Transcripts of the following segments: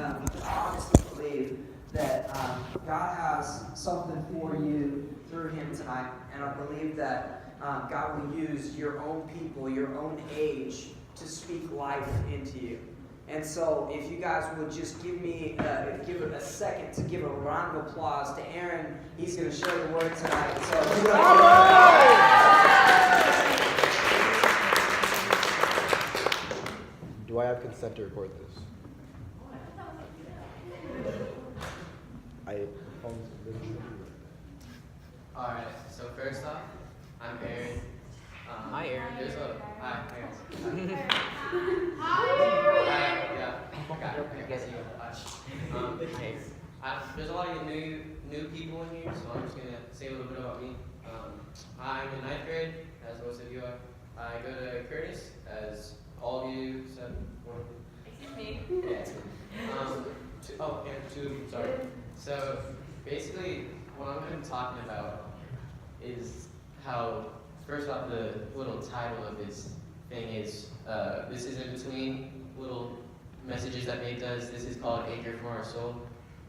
I honestly believe that God has something for you through him tonight. And I believe that God will use your own people, your own age, to speak life into you. And so if you guys would just give it a second to give a round of applause to Aaron. He's going to share the word tonight. Do I have consent to record this? Alright, so first off, I'm Aaron. Hi, Aaron. Hi, guys. Yeah, I guess you. There's a lot of new people in here, so I'm just gonna say a little bit about me. I'm in 9th grade, as most of you are. I go to Curtis, as all of you said. Excuse me. Yeah. And 2 of you, sorry. So basically, what I'm going to be talking about is how, first off, the little title of this thing is, this is in between little messages that Nate does. This is called Anchor for Our Soul.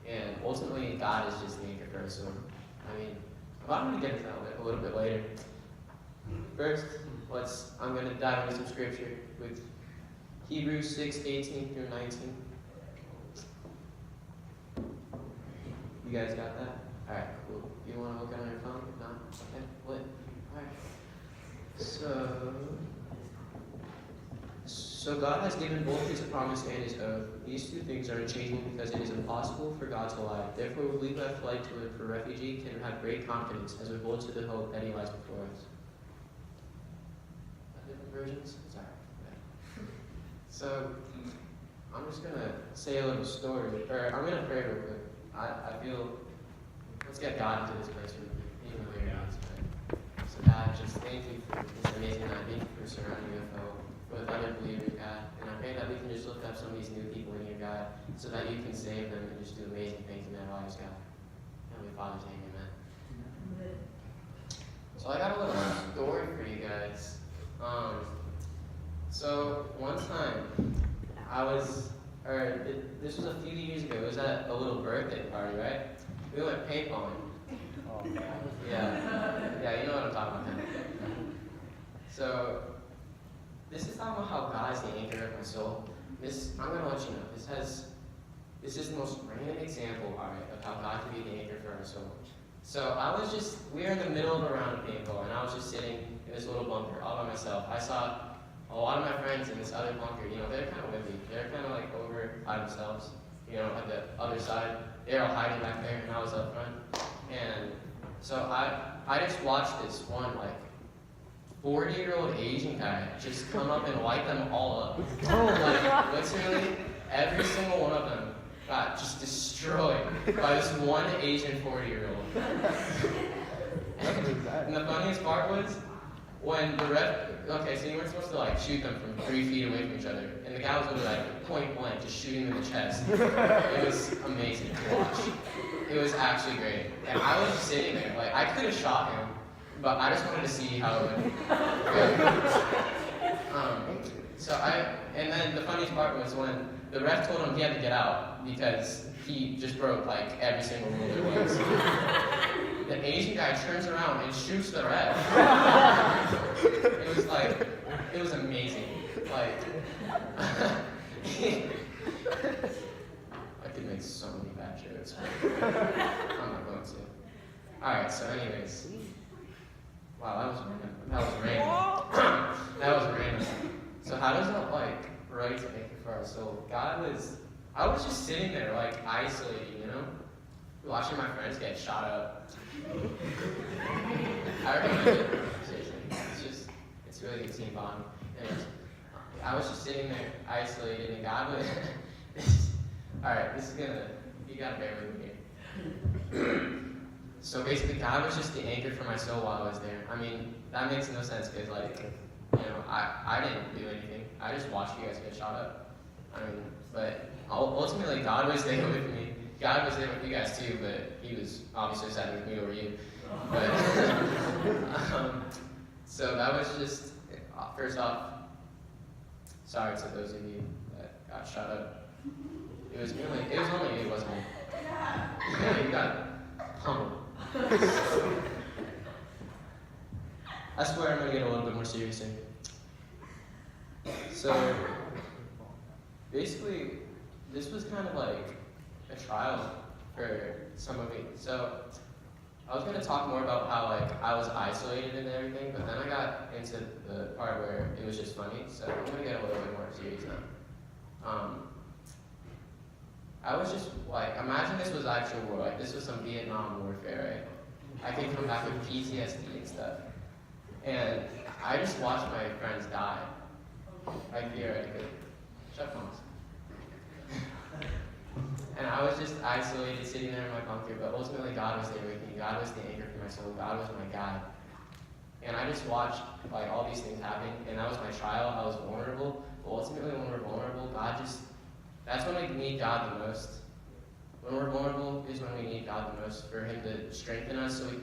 And ultimately, God is just the anchor for our soul. I mean, I'm going to get into that a little bit later. First, I'm going to dive into some scripture with Hebrews 6:18 through 19. You guys got that? Alright, cool. You want to look on your phone? No? Okay, what? Alright. So God has given both his promise and his oath. These two things are unchangeable because it is impossible for God to lie. Therefore, we who have fled to live for refugee can have great confidence as we hold to the hope that he lies before us. Different versions? Sorry. Okay. So, I'm just going to say a little story, or I'm going to pray real quick. I feel, let's get God into this place with me, even though you're not tonight. So God, just thank you for this amazing night. Thank you for surrounding UFO with other believers, God. And I pray that we can just lift up some of these new people in here, God, so that you can save them and just do amazing things in their lives, God. Heavenly Father's name, amen. So I got a little story for you guys. So one time, this was a few years ago. It was at a little birthday party, right? We went paintballing. Oh, Yeah, you know what I'm talking about. So, this is how God is the anchor of my soul. I'm gonna let you know. This is the most random example, alright, of how God can be the anchor for our soul. So we were in the middle of a round of paintball, and I was just sitting in this little bunker all by myself. I saw a lot of my friends in this other bunker, they're kind of with me. They're kind of like over by themselves, at the other side. They're all hiding back there, and I was up front. And so I just watched this one, 40-year-old Asian guy just come up and light them all up. Literally, every single one of them got just destroyed by this one Asian 40-year-old. And the funniest part was, when the ref, so you weren't supposed to shoot them from 3 feet away from each other, and the guy was literally point blank, just shooting them in the chest. It was amazing to watch. It was actually great. And I was just sitting there, I could have shot him, but I just wanted to see how it would go. And then the funniest part was when the ref told him he had to get out because he just broke every single rule there was. The Asian guy turns around and shoots the ref. It was amazing. I could make so many bad jokes, but I'm not going to. Alright, so anyways. Wow, that was random. That was random. So how does that right to anchor for our soul? I was just sitting there isolated, watching my friends get shot up. I recommend it. Seriously. It's really good team bonding. And I was just sitting there isolated, and God was, alright, you gotta bear with me here. So basically, God was just the anchor for my soul while I was there. I mean, that makes no sense because, I didn't do anything. I just watched you guys get shot up. But ultimately, God was there with me. God was there with you guys too, but he was obviously siding with me over you. But, so that was just, first off, sorry to those of you that got shot up. It it was only you, wasn't it? Yeah, you got pummeled. I swear I'm gonna get a little bit more serious here. So, basically, this was kind of like a trial for some of me. So, I was gonna talk more about how like I was isolated and everything, but then I got into the part where it was just funny. So I'm gonna get a little bit more serious now. I was just like, imagine this was actual war. Like this was some Vietnam warfare, right? I could come back with PTSD and stuff, and I just watched my friends die. Like theoretically, shut phones. And I was just isolated, sitting there in my bunker, but ultimately God was there with me. God was the anchor for my soul. God was my guide. And I just watched like all these things happen, and that was my trial. I was vulnerable, but ultimately when we're vulnerable, that's when we need God the most. When we're vulnerable is when we need God the most, for Him to strengthen us so we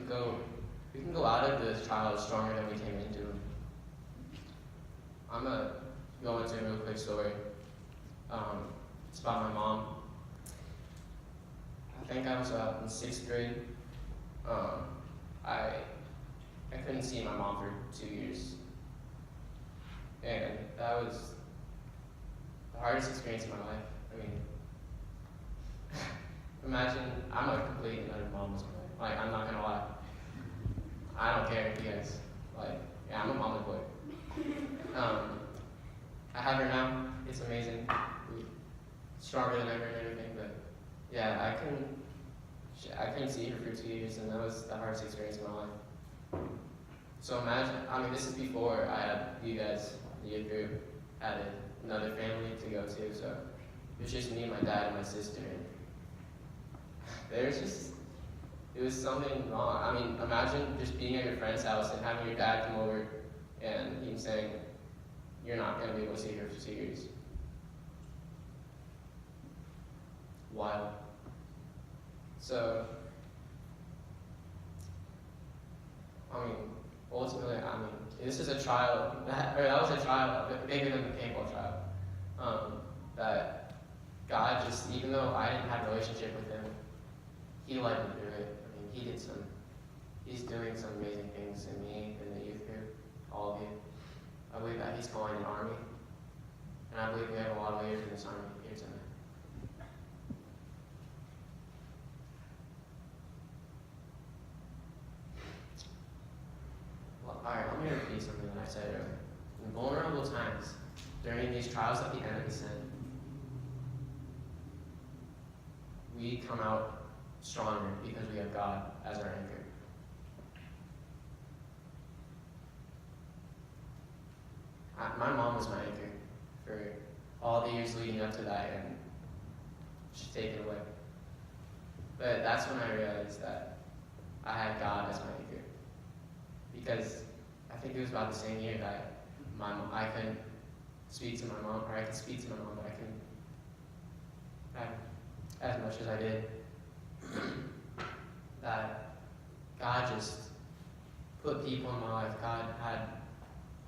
can go out of the trial stronger than we came into them. I'm gonna go into a real quick story. It's about my mom. I think I was in 6th grade. I couldn't see my mom for 2 years. And that was the hardest experience of my life. I mean, imagine, I'm a complete and utter mama's boy. Like, I'm not gonna lie. I don't care if you guys, like, yeah, I'm a mama's boy. I have her now. It's amazing. We're stronger than ever and everything, but yeah, I couldn't see her for 2 years, and that was the hardest experience of my life. So imagine, I mean, this is before I had you guys, the youth group, had another family to go to, so it was just me, my dad, and my sister. And it was something wrong. I mean, imagine just being at your friend's house and having your dad come over and him saying, you're not going to be able to see her for 2 years. Wild. So, I mean, ultimately, this is a trial, that was a trial bigger than the paintball trial. That God just, even though I didn't have a relationship with Him, He led me through it. I mean, He's doing some amazing things in me, in the youth group, all of you. I believe that He's calling an army, and I believe we have a lot of leaders in this army here tonight. Alright, let me repeat something that I said earlier. In vulnerable times, during these trials that the enemy sent, we come out stronger because we have God as our anchor. My mom was my anchor for all the years leading up to that, and she's taken away. But that's when I realized that I had God as my anchor. Because I think it was about the same year that I couldn't speak to my mom, or I could speak to my mom, but I couldn't have as much as I did. That God just put people in my life. God had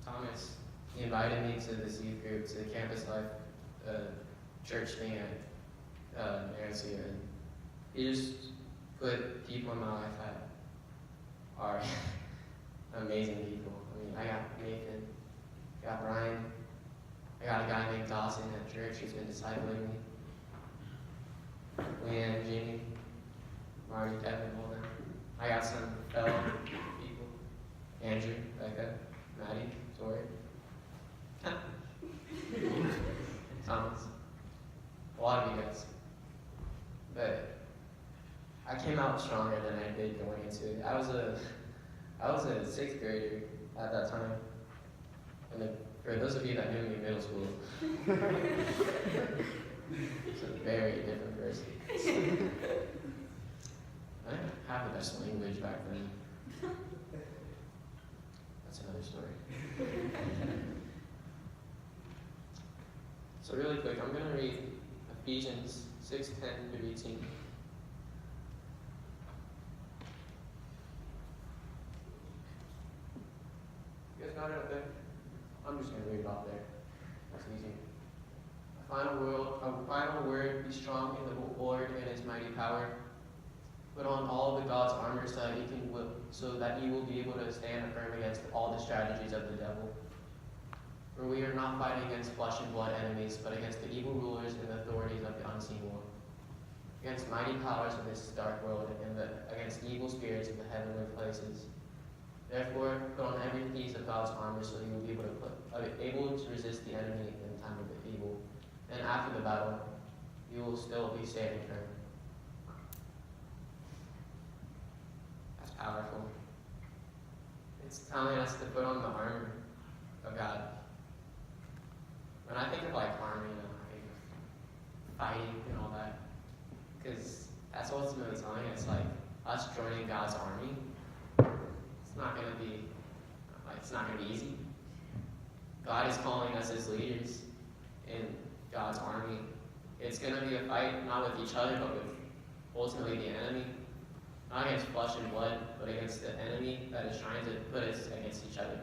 Thomas. He invited me to this youth group, to the campus life church thing at Marissia. And He just put people in my life that are amazing people. I mean, I got Nathan, I got Brian, I got a guy named Dawson at church who's been discipling me. Leanne, Jamie, Marty, Kevin, all them. I got some fellow people. Andrew, Becca, Maddie, Tori. Thomas. A lot of you guys. But I came out stronger than I did going into it. I was a 6th grader at that time. And for those of you that knew me in middle school, it's a very different person. I didn't have the best language back then. That's another story. So really quick, I'm going to read Ephesians 6:10-18. You guys got it up there? I'm just going to read it off there. That's easy. I final word, be strong in the Lord and his mighty power. Put on all of the God's armor so that you will be able to stand firm against all the strategies of the devil. For we are not fighting against flesh and blood enemies, but against the evil rulers and the authorities of the unseen world, against mighty powers of this dark world, and against evil spirits in the heavenly places. Therefore, put on every piece of God's armor so that you will be able to resist the enemy in the time of the evil. And after the battle, you will still be standing firm. That's powerful. It's telling us to put on the armor of God. When I think of like armor, I think of fighting and all that. Because that's ultimately telling us, like, us joining God's army, it's not going to be easy. God is calling us as leaders in God's army. It's going to be a fight, not with each other, but with ultimately the enemy. Not against flesh and blood, but against the enemy that is trying to put us against each other.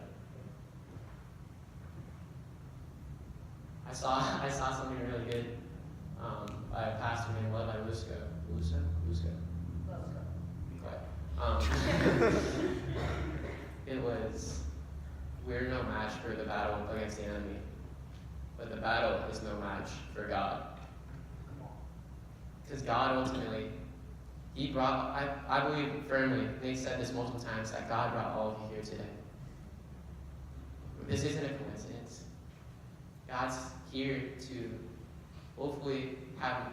I saw something really good by a pastor named Levi Lusko. Lusko? Be quiet. It was, we're no match for the battle against the enemy, but the battle is no match for God. Because God ultimately, he brought, I believe firmly, and he said this multiple times, that God brought all of you here today. This isn't a coincidence. God's here to hopefully have,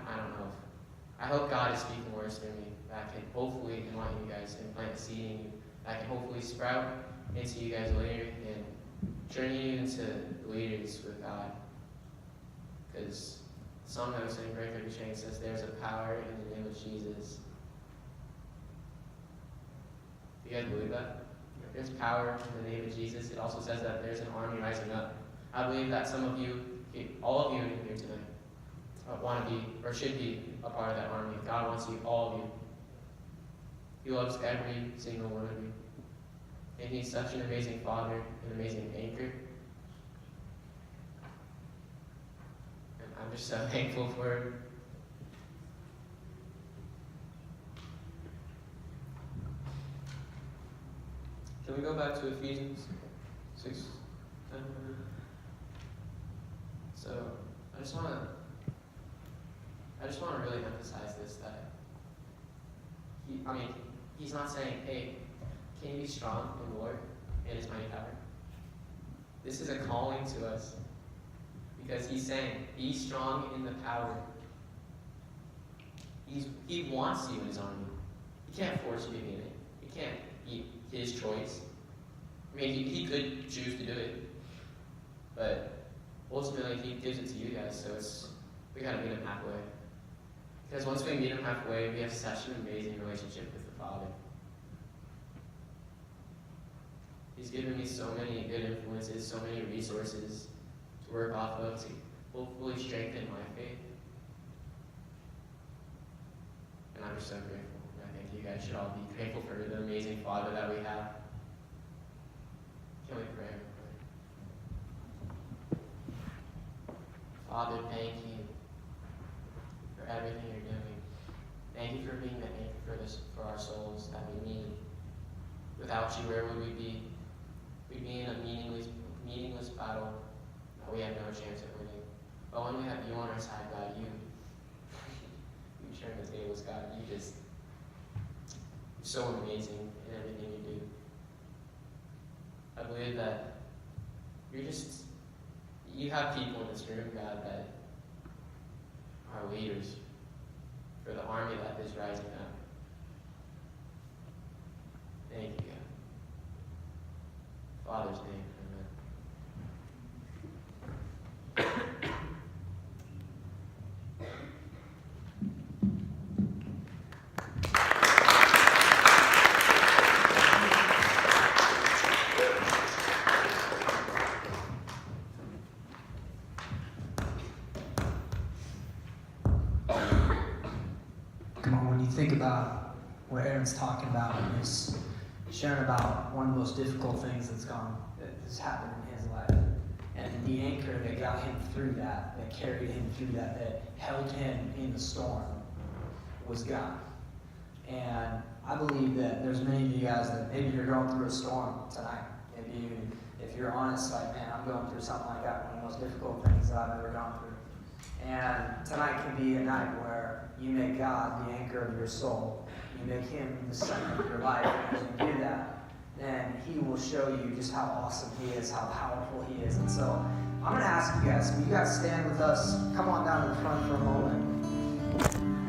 I hope God is speaking words through me that can hopefully enlighten you guys and plant a seed in you that can hopefully sprout into you guys later and turn you into leaders with God. Because the song that was saying, Break Every Chain, says there's a power in the name of Jesus. Do you guys believe that? There's power in the name of Jesus. It also says that there's an army rising up. I believe that some of you, all of you in here tonight, want to be or should be a part of that army. God wants you, all of you. He loves every single one of you. And he's such an amazing father, an amazing anchor. And I'm just so thankful for him. Can we go back to Ephesians 6:10? So I just want to really emphasize this, that he's not saying, hey, can you be strong in the Lord and his mighty power? This is a calling to us, because he's saying, be strong in the power. He wants you in his army. He can't force you to be in it. It can't be his choice. He could choose to do it, but ultimately he gives it to you guys, so we gotta meet him halfway. Because once we meet him halfway, we have such an amazing relationship with the Father. He's given me so many good influences, so many resources to work off of to hopefully strengthen my faith. And I'm just so grateful. And I think you guys should all be grateful for the amazing Father that we have. Can we pray? Father, thank you for everything you're doing. Thank you for being the anchor for our souls that we need. Without you, where would we be? We'd be in a meaningless battle that we have no chance of winning. But when we have you on our side, God, you turn the tables, God. You're so amazing in everything you do. I believe that you have people in this room, God, that are leaders for the army that is rising up. Thank you, God. Father's name, amen. When you think about what Aaron's talking about, and he's sharing about one of the most difficult things that has happened in his life. And the anchor that got him through that carried him through that held him in the storm, was God. And I believe that there's many of you guys that maybe you're going through a storm tonight. Maybe you, if you're honest, like, man, I'm going through something like that, one of the most difficult things that I've ever gone through. And tonight can be a night where you make God the anchor of your soul. You make him the center of your life. And as you do that, then he will show you just how awesome he is, how powerful he is. And so I'm going to ask you guys, will you guys stand with us? Come on down to the front for a moment.